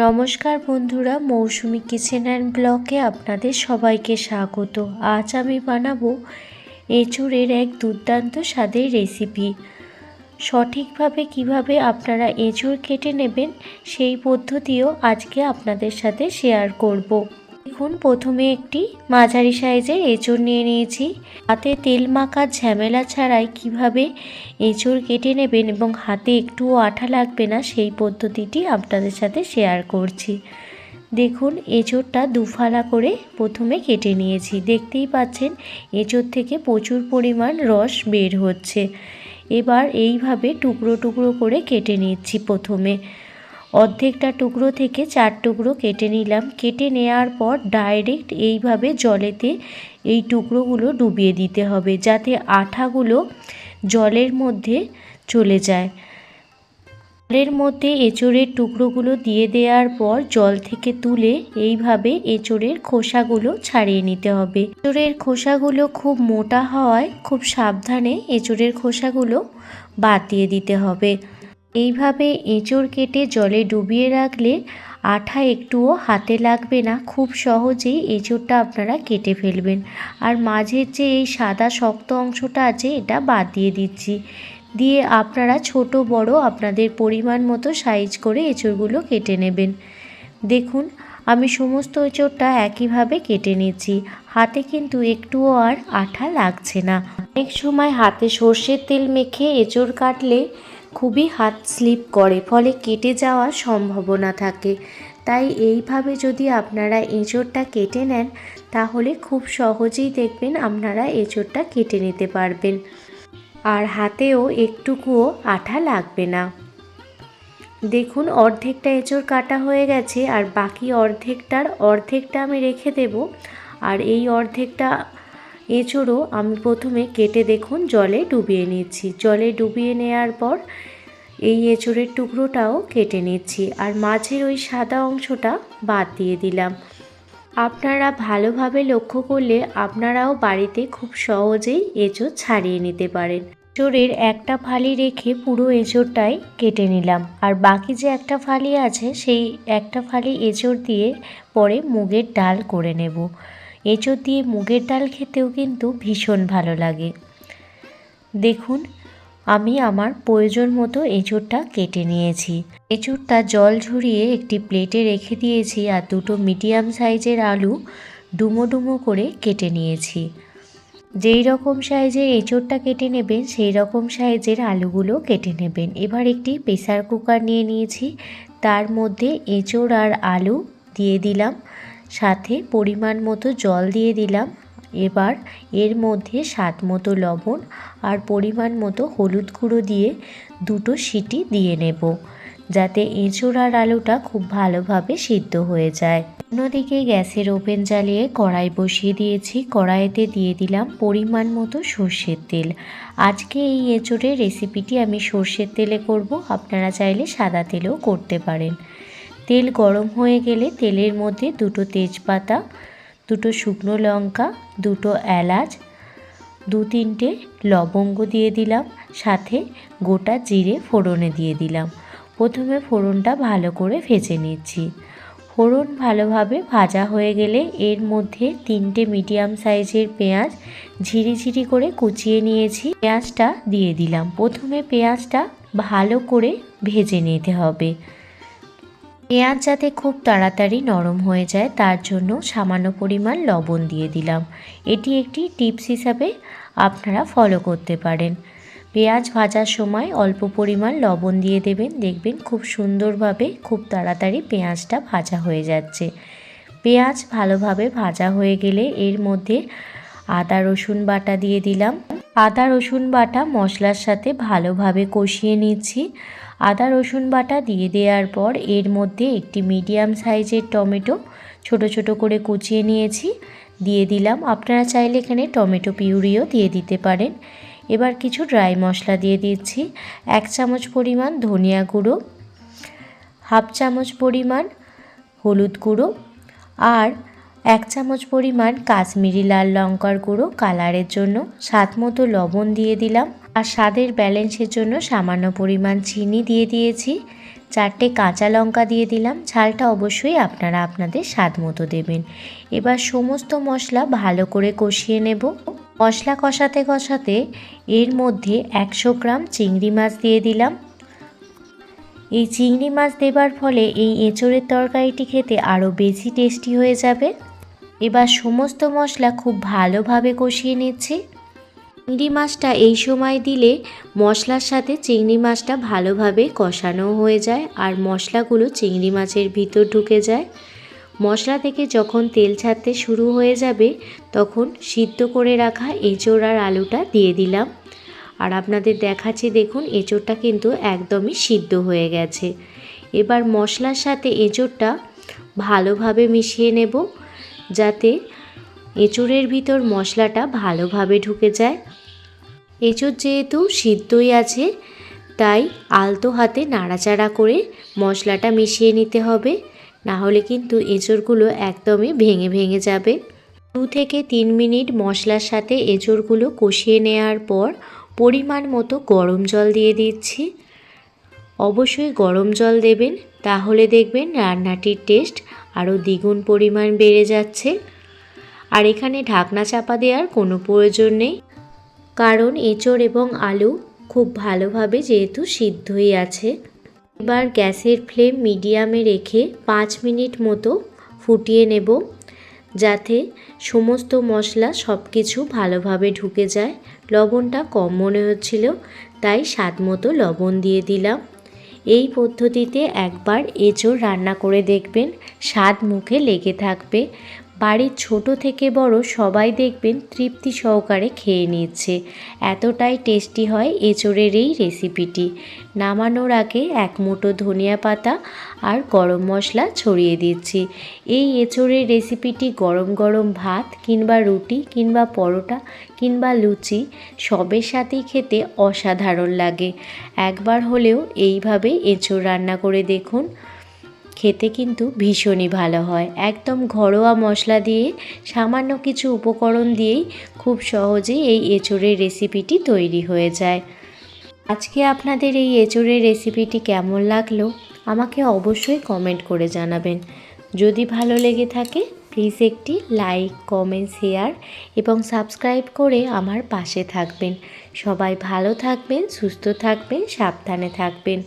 নমস্কার বন্ধুরা, মৌসুমি kitchen and ব্লগে আপনাদের সবাইকে স্বাগত। আজ আমি বানাবো এঁচোড়ের এক দুর্দান্ত স্বাদের রেসিপি। সঠিকভাবে কিভাবে আপনারা এঁচোড় কেটে নেবেন সেই পদ্ধতিও আজকে আপনাদের সাথে শেয়ার করব। দেখুন, প্রথমে একটি মাঝারি সাইজের এঁচোড় নিয়ে নিয়েছি। হাতে তেল মাখার ঝামেলা ছাড়াই কিভাবে এঁচোড় কেটে নেবেন এবং হাতে একটুও আঠা লাগবে না সেই পদ্ধতিটি আপনাদের সাথে শেয়ার করছি। দেখুন, এঁচোড়টা দুফালা করে প্রথমে কেটে নিয়েছি। দেখতেই পাচ্ছেন এঁচোড় থেকে প্রচুর পরিমাণ রস বের হচ্ছে। এবার এইভাবে টুকরো টুকরো করে কেটে নিচ্ছি। প্রথমে অর্ধেকটা টুকরো থেকে 4 টুকরো কেটে নিলাম। কেটে নেওয়ার পর ডাইরেক্ট এইভাবে জলেতে এই টুকরোগুলো ডুবিয়ে দিতে হবে, যাতে আঠাগুলো জলের মধ্যে চলে যায়। জলের মধ্যে এঁচোড়ের টুকরোগুলো দিয়ে দেওয়ার পর জল থেকে তুলে এইভাবে এঁচোড়ের খোসাগুলো ছাড়িয়ে নিতে হবে। এঁচোড়ের খোসাগুলো খুব মোটা হওয়ায় খুব সাবধানে এঁচোড়ের খোসাগুলো বাদ দিয়ে দিতে হবে। এইভাবে এঁচোড় কেটে জলে ডুবিয়ে রাখলে আঠা একটুও হাতে লাগবে না, খুব সহজেই এঁচোড়টা আপনারা কেটে ফেলবেন। আর মাঝের যে এই সাদা শক্ত অংশটা আছে এটা বাদ দিয়ে দিচ্ছি। দিয়ে আপনারা ছোট বড় আপনাদের পরিমাণ মতো সাইজ করে এঁচোড়গুলো কেটে নেবেন। দেখুন, আমি সমস্ত এঁচোড়টা একইভাবে কেটে নিচ্ছি। হাতে কিন্তু একটুও আর আঠা লাগছে না। অনেক সময় হাতে সর্ষের তেল মেখে এঁচোড় কাটলে খুবই হাত স্লিপ করে, ফলে কেটে যাওয়ার সম্ভাবনা থাকে। তাই এইভাবে যদি আপনারা এঁচোড়টা কেটে নেন তাহলে খুব সহজেই দেখবেন আপনারা এঁচোড়টা কেটে নিতে পারবেন, আর হাতেও একটুকুও আঠা লাগবে না। দেখুন, অর্ধেকটা এঁচোড় কাটা হয়ে গেছে, আর বাকি অর্ধেকটা আমি রেখে দেব। আর এই অর্ধেকটা এঁচোড়ও আমি প্রথমে কেটে দেখুন জলে ডুবিয়ে নিচ্ছি। জলে ডুবিয়ে নেওয়ার পর এই এঁচোড়ের টুকরোটাও কেটে নিচ্ছি, আর মাঝের ওই সাদা অংশটা বাদ দিয়ে দিলাম। আপনারা ভালোভাবে লক্ষ্য করলে আপনারাও বাড়িতে খুব সহজেই এঁচোড় ছাড়িয়ে নিতে পারেন। এঁচোড়ের একটা ফালি রেখে পুরো এঁচোড়টাই কেটে নিলাম, আর বাকি যে একটা ফালি আছে সেই একটা ফালি এঁচোড় দিয়ে পরে মুগের ডাল করে নেব। এঁচোড় দিয়ে মুগের ডাল খেতেও কিন্তু ভীষণ ভালো লাগে। দেখুন, আমি আমার প্রয়োজন মতো এঁচোড়টা কেটে নিয়েছি। এঁচোড়টা জল ঝরিয়ে একটি প্লেটে রেখে দিয়েছি, আর দুটো মিডিয়াম সাইজের আলু ডুমো ডুমো করে কেটে নিয়েছি। যেই রকম সাইজের এঁচোড়টা কেটে নেবেন সেই রকম সাইজের আলুগুলো কেটে নেবেন। এবার একটি প্রেসার কুকার নিয়ে নিয়েছি, তার মধ্যে এঁচোড় আর আলু দিয়ে দিলাম, সাথে পরিমাণ মতো জল দিয়ে দিলাম। এবার এর মধ্যে স্বাদ মতো লবণ আর পরিমাণ মতো হলুদ গুঁড়ো দিয়ে দুটো সিটি দিয়ে নেব, যাতে এঁচোড় আর আলুটা খুব ভালোভাবে সিদ্ধ হয়ে যায়। অন্যদিকে গ্যাসের ওভেন জ্বালিয়ে কড়াই বসিয়ে দিয়েছি। কড়াইতে দিয়ে দিলাম পরিমাণ মতো সর্ষের তেল। আজকে এই এঁচোড়ের রেসিপিটি আমি সর্ষের তেলে করব, আপনারা চাইলে সাদা তেলেও করতে পারেন। তেল গরম হয়ে গেলে তেলের মধ্যে দুটো তেজপাতা, দুটো শুকনো লঙ্কা, দুটো এলাচ, 2-3টে লবঙ্গ দিয়ে দিলাম, সাথে গোটা জিরে ফোড়নে দিয়ে দিলাম। প্রথমে ফোড়নটা ভালো করে ভেজে নিচ্ছি। ফোড়ন ভালোভাবে ভাজা হয়ে গেলে এর মধ্যে 3টে মিডিয়াম সাইজের পেঁয়াজ ঝিরিঝিরি করে কুচিয়ে নিয়েছি, পেঁয়াজটা দিয়ে দিলাম। প্রথমে পেঁয়াজটা ভালো করে ভেজে নিতে হবে। পেঁয়াজ যাতে খুব তাড়াতাড়ি নরম হয়ে যায় তার জন্য সামান্য পরিমাণ লবণ দিয়ে দিলাম। এটি একটি টিপস হিসাবে আপনারা ফলো করতে পারেন। পেঁয়াজ ভাজার সময় অল্প পরিমাণ লবণ দিয়ে দেবেন, দেখবেন খুব সুন্দরভাবে খুব তাড়াতাড়ি পেঁয়াজটা ভাজা হয়ে যাচ্ছে। পেঁয়াজ ভালোভাবে ভাজা হয়ে গেলে এর মধ্যে আদা রসুন বাটা দিয়ে দিলাম। আদা রসুন বাটা মশলার সাথে ভালোভাবে কষিয়ে নিচ্ছি। আদা রসুন বাটা দিয়ে দেওয়ার পর এর মধ্যে একটি মিডিয়াম সাইজের টমেটো ছোট ছোট করে কুচিয়ে নিয়েছি দিয়ে দিলাম। আপনারা চাইলে এখানে টমেটো পিউরিও দিয়ে দিতে পারেন। এবার কিছু ড্রাই মশলা দিয়ে দিচ্ছি। 1 চামচ পরিমাণ ধনিয়া গুঁড়ো, 1/2 চামচ পরিমাণ হলুদ গুঁড়ো, আর 1 চামচ পরিমাণ কাশ্মীরি লাল লঙ্কার গুঁড়ো কালারের জন্য, স্বাদ মতো লবণ দিয়ে দিলাম, আর স্বাদের ব্যালেন্সের জন্য সামান্য পরিমাণ চিনি দিয়ে দিয়েছি। 4টে কাঁচা লঙ্কা দিয়ে দিলাম, ঝালটা অবশ্যই আপনারা আপনাদের স্বাদ মতো দেবেন। এবার সমস্ত মশলা ভালো করে কষিয়ে নেব। মশলা কষাতে কষাতে এর মধ্যে 100 গ্রাম চিংড়ি মাছ দিয়ে দিলাম। এই চিংড়ি মাছ দেবার ফলে এই এঁচোড়ের তরকারিটি খেতে আরও বেশি টেস্টি হয়ে যাবে। এবার সমস্ত মশলা খুব ভালোভাবে কষিয়ে নিচ্ছি। চিংড়ি মাছটা এই সময় দিলে মশলার সাথে চিংড়ি মাছটা ভালোভাবে কষানো হয়ে যায় আর মশলাগুলো চিংড়ি মাছের ভিতর ঢুকে যায়। মশলা থেকে যখন তেল ছাড়তে শুরু হয়ে যাবে তখন সিদ্ধ করে রাখা এঁচোড় আর আলুটা দিয়ে দিলাম। আর আপনাদের দেখাচ্ছি, দেখুন এঁচোড়টা কিন্তু একদমই সিদ্ধ হয়ে গেছে। এবার মশলার সাথে এঁচোড়টা ভালোভাবে মিশিয়ে নেব যাতে এঁচোড়ের ভিতর মশলাটা ভালোভাবে ঢুকে যায়। এঁচোড় যেহেতু সিদ্ধই আছে তাই আলতো হাতে নাড়াচাড়া করে মশলাটা মিশিয়ে নিতে হবে, না হলে কিন্তু এঁচোড়গুলো একদমই ভেঙে ভেঙে যাবে। 2 থেকে 3 মিনিট মশলার সাথে এঁচোড়গুলো কষিয়ে নেওয়ার পর পরিমাণ মতো গরম জল দিয়ে দিচ্ছি। অবশ্যই গরম জল দেবেন, তাহলে দেখবেন রান্নাটির টেস্ট আরও দ্বিগুণ পরিমাণ বেড়ে যাচ্ছে। আর এখানে ঢাকনা চাপা দেওয়ার কোনো প্রয়োজন নেই, কারণ এঁচোড় এবং আলু খুব ভালোভাবে যেহেতু সিদ্ধই আছে। এবার গ্যাসের ফ্লেম মিডিয়ামে রেখে 5 মিনিট মতো ফুটিয়ে নেব যাতে সমস্ত মশলা সব কিছু ভালোভাবে ঢুকে যায়। লবণটা কম মনে হচ্ছিল তাই স্বাদ মতো লবণ দিয়ে দিলাম। এই পদ্ধতিতে একবার এঁচোড় রান্না করে দেখবেন, স্বাদ মুখে লেগে থাকবে। বাড়ির ছোট থেকে বড় সবাই দেখবেন তৃপ্তি সহকারে খেয়ে নিচ্ছে। এতটাই টেস্টি হয় এঁচোড়ের এই রেসিপিটি। নামানোর আগে 1 মুঠো ধনিয়া পাতা আর গরম মশলা ছড়িয়ে দিচ্ছি। এই এঁচোড়ের রেসিপিটি গরম গরম ভাত কিংবা রুটি কিংবা পরোটা কিংবা লুচি সবের সাথেই খেতে অসাধারণ লাগে। একবার হলেও এইভাবে এঁচোড় রান্না করে দেখুন, খেতে কিন্তু ভীষণই ভালো হয়। একদম ঘরোয়া মশলা দিয়ে সামান্য কিছু উপকরণ দিয়েই খুব সহজেই এই এঁচোড়ের রেসিপিটি তৈরি হয়ে যায়। আজকে আপনাদের এই এঁচোড়ের রেসিপিটি কেমন লাগলো আমাকে অবশ্যই কমেন্ট করে জানাবেন। যদি ভালো লেগে থাকে প্লিজ একটি লাইক, কমেন্ট, শেয়ার এবং সাবস্ক্রাইব করে আমার পাশে থাকবেন। সবাই ভালো থাকবেন, সুস্থ থাকবেন, সাবধানে থাকবেন।